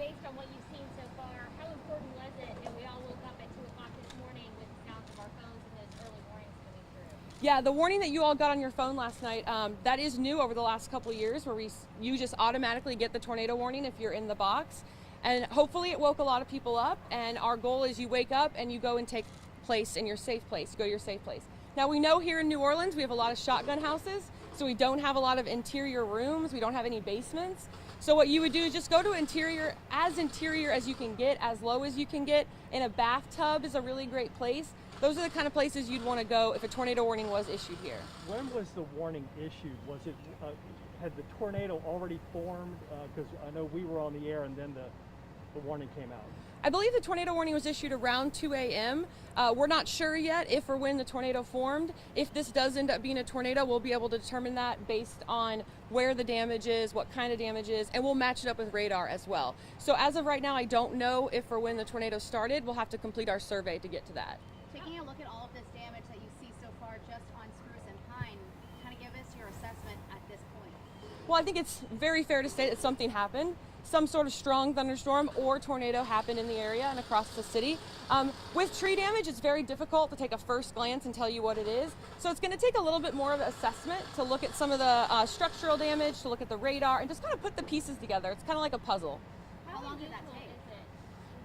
based on what you've seen so far, how important was it that we all woke up at 2 o'clock this morning with the sounds of our phones and those early warnings coming through? Yeah, the warning that you all got on your phone last night, that is new over the last couple of years, where you just automatically get the tornado warning if you're in the box. And hopefully it woke a lot of people up, and our goal is you wake up and you go and take place in your safe place, go to your safe place. Now we know here in New Orleans we have a lot of shotgun houses, so we don't have a lot of interior rooms, we don't have any basements. So what you would do is just go to interior as you can get, as low as you can get. In a bathtub is a really great place. Those are the kind of places you'd want to go if a tornado warning was issued here. When was the warning issued? Was it, had the tornado already formed? Because I know we were on the air and then the warning came out. I believe the tornado warning was issued around 2 a.m. We're not sure yet if or when the tornado formed. If this does end up being a tornado, we'll be able to determine that based on where the damage is, what kind of damage is, and we'll match it up with radar as well. So as of right now, I don't know if or when the tornado started. We'll have to complete our survey to get to that. Taking a look at all of this damage that you see so far just on Spruce and Pine, kind of give us your assessment at this point. Well, I think it's very fair to say that something happened. Some sort of strong thunderstorm or tornado happened in the area and across the city. With tree damage, it's very difficult to take a first glance and tell you what it is. So it's going to take a little bit more of an assessment to look at some of the structural damage, to look at the radar, and just kind of put the pieces together. It's kind of like a puzzle. How long did that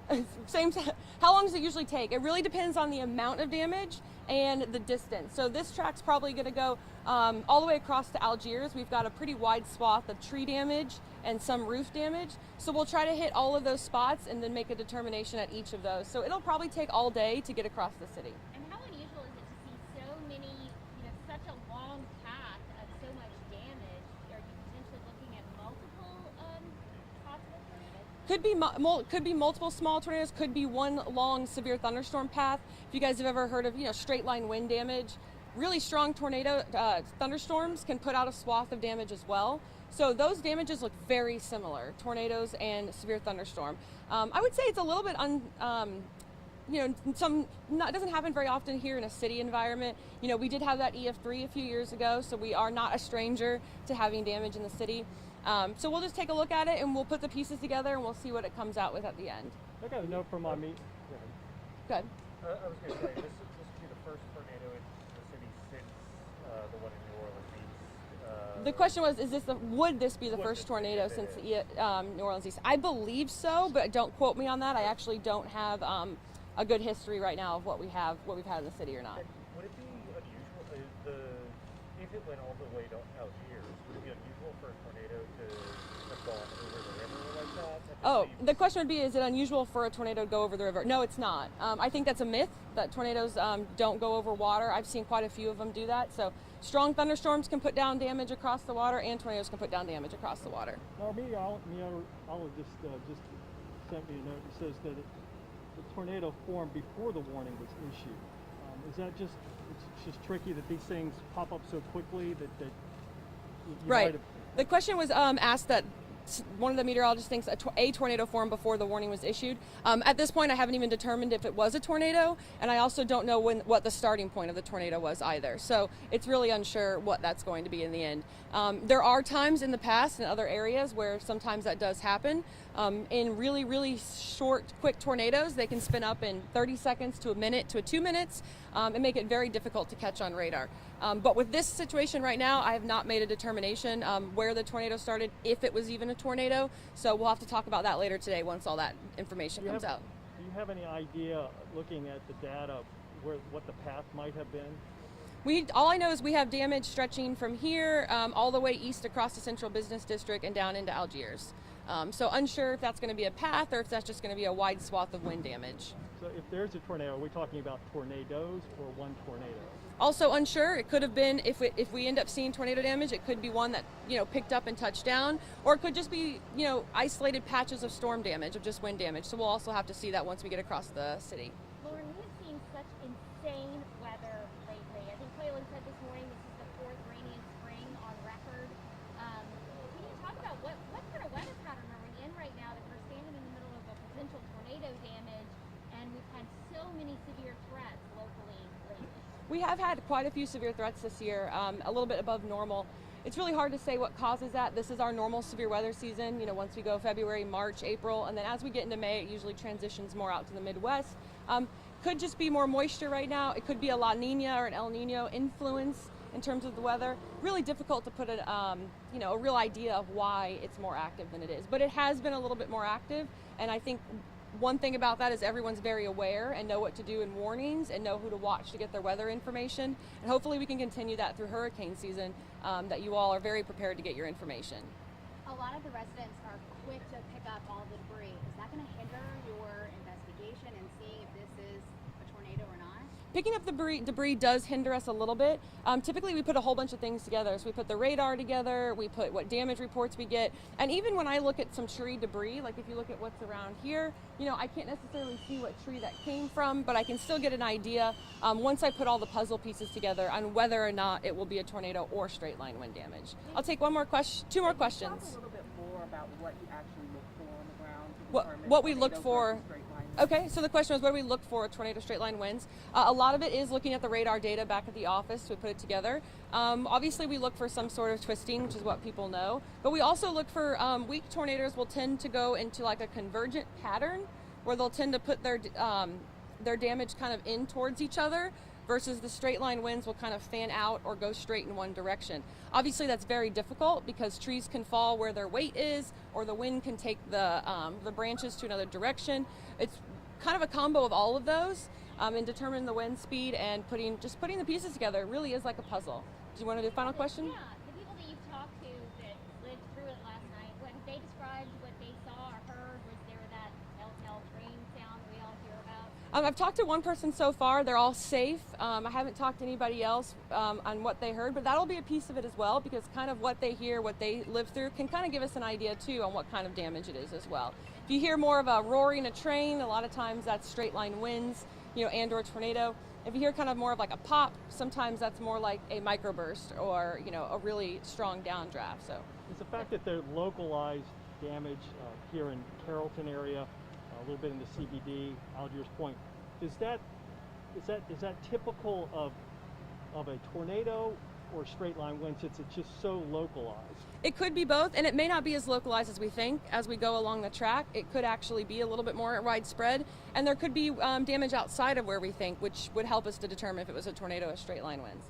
take? How long does it usually take? It really depends on the amount of damage and the distance. So this track's probably going to go all the way across to Algiers. We've got a pretty wide swath of tree damage and some roof damage. So we'll try to hit all of those spots and then make a determination at each of those. So it'll probably take all day to get across the city. And how unusual is it to see so many, such a long path of so much damage? Are you potentially looking at multiple possible tornadoes? Could be multiple small tornadoes, could be one long severe thunderstorm path. If you guys have ever heard of, straight line wind damage, really strong tornado thunderstorms can put out a swath of damage as well. So those damages look very similar, tornadoes and severe thunderstorm. I would say it's a little bit it doesn't happen very often here in a city environment. We did have that EF3 a few years ago, so we are not a stranger to having damage in the city. So we'll just take a look at it and we'll put the pieces together and we'll see what it comes out with at the end. I got a note from my meet. Good. I was going to say, this will be the first tornado in the city since the one in New Orleans East. The question was, would this be the first tornado since the New Orleans East? I believe so, but don't quote me on that. I actually don't have a good history right now of what we've had in the city or not. And would it be unusual, if it went all the way to Algiers, would it be unusual for a tornado to have gone over the river like that? Oh, the question would be, is it unusual for a tornado to go over the river? No, it's not. I think that's a myth, that tornadoes don't go over water. I've seen quite a few of them do that. So strong thunderstorms can put down damage across the water, and tornadoes can put down damage across the water. Our meteorologist just sent me a note that says that the tornado formed before the warning was issued. Is that it's just tricky that these things pop up so quickly that you right. might have... The question was asked that one of the meteorologists thinks a tornado formed before the warning was issued. At this point, I haven't even determined if it was a tornado, and I also don't know what the starting point of the tornado was either. So it's really unsure what that's going to be in the end. There are times in the past in other areas where sometimes that does happen. In really, really short, quick tornadoes, they can spin up in 30 seconds to a minute to 2 minutes and make it very difficult to catch on radar. But with this situation right now, I have not made a determination where the tornado started, if it was even a tornado. So we'll have to talk about that later today once all that information comes out. Do you have any idea, looking at the data, what the path might have been? All I know is we have damage stretching from here all the way east across the Central Business District and down into Algiers. So unsure if that's going to be a path or if that's just going to be a wide swath of wind damage. So if there's a tornado, are we talking about tornadoes or one tornado? Also unsure. It could have been, if we end up seeing tornado damage, it could be one that picked up and touched down, or it could just be isolated patches of storm damage, of just wind damage. So we'll also have to see that once we get across the city. Lauren, we have seen such insane weather lately. I think Clayton said this morning this is the fourth rainiest spring on record. Can you talk about what kind of weather pattern are we in right now that we're standing in the middle of a potential tornado damage, and we've had so many severe threats locally lately? We have had quite a few severe threats this year, a little bit above normal. It's really hard to say what causes that. This is our normal severe weather season. You know, once we go February, March, April, and then as we get into May, it usually transitions more out to the Midwest. Could just be more moisture right now. It could be a La Nina or an El Nino influence in terms of the weather. Really difficult to put a real idea of why it's more active than it is. But it has been a little bit more active, and I think one thing about that is everyone's very aware and know what to do in warnings and know who to watch to get their weather information. And hopefully we can continue that through hurricane season, that you all are very prepared to get your information. A lot of the residents are quick to pick up all the debris. Is that going to hinder your investigation and seeing if this is a tornado or not? Picking up the debris does hinder us a little bit. Typically we put a whole bunch of things together. So we put the radar together, we put what damage reports we get, and even when I look at some tree debris, like if you look at what's around here, you know, I can't necessarily see what tree that came from, but I can still get an idea once I put all the puzzle pieces together on whether or not it will be a tornado or straight line wind damage. I'll take two more questions. Talk a little bit more about what you actually look for on the ground to determine What we look tornado for. versus straight line. Okay, so the question was, what do we look for tornado straight line winds? A lot of it is looking at the radar data back at the office to put it together. Obviously, we look for some sort of twisting, which is what people know. But we also look for weak tornadoes will tend to go into like a convergent pattern, where they'll tend to put their damage kind of in towards each other, versus the straight line winds will kind of fan out or go straight in one direction. Obviously that's very difficult because trees can fall where their weight is, or the wind can take the branches to another direction. It's kind of a combo of all of those, and determining the wind speed and putting the pieces together. It really is like a puzzle. Do you want to do a final question? Yeah, the people that you've talked to that lived through it last night, when they described what they saw or heard, was there that telltale train sound we all hear about? I've talked to one person so far. They're all safe. I haven't talked to anybody else on what they heard, but that'll be a piece of it as well, because kind of what they hear, what they live through, can kind of give us an idea too on what kind of damage it is as well. If you hear more of a roaring a train, a lot of times that's straight line winds, and or tornado. If you hear kind of more of like a pop, sometimes that's more like a microburst or a really strong downdraft. So Is the fact that they're localized damage here in Carrollton area, a little bit in the CBD, Algiers Point, is that typical of a tornado or straight line wind, since it's just so localized? it could be both, and it may not be as localized as we think. As we go along the track, it could actually be a little bit more widespread, and there could be damage outside of where we think, which would help us to determine if it was a tornado or straight line winds.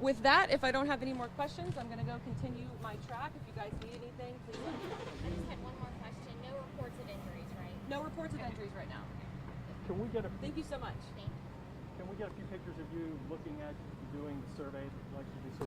With that, if I don't have any more questions, I'm going to go continue my track. If you guys need anything, please let me know. I just had one more question. No reports of injuries, right? No reports of injuries right now. Can we get Thank you so much. Thank you. Can we get a few pictures of you looking at doing the survey like you do so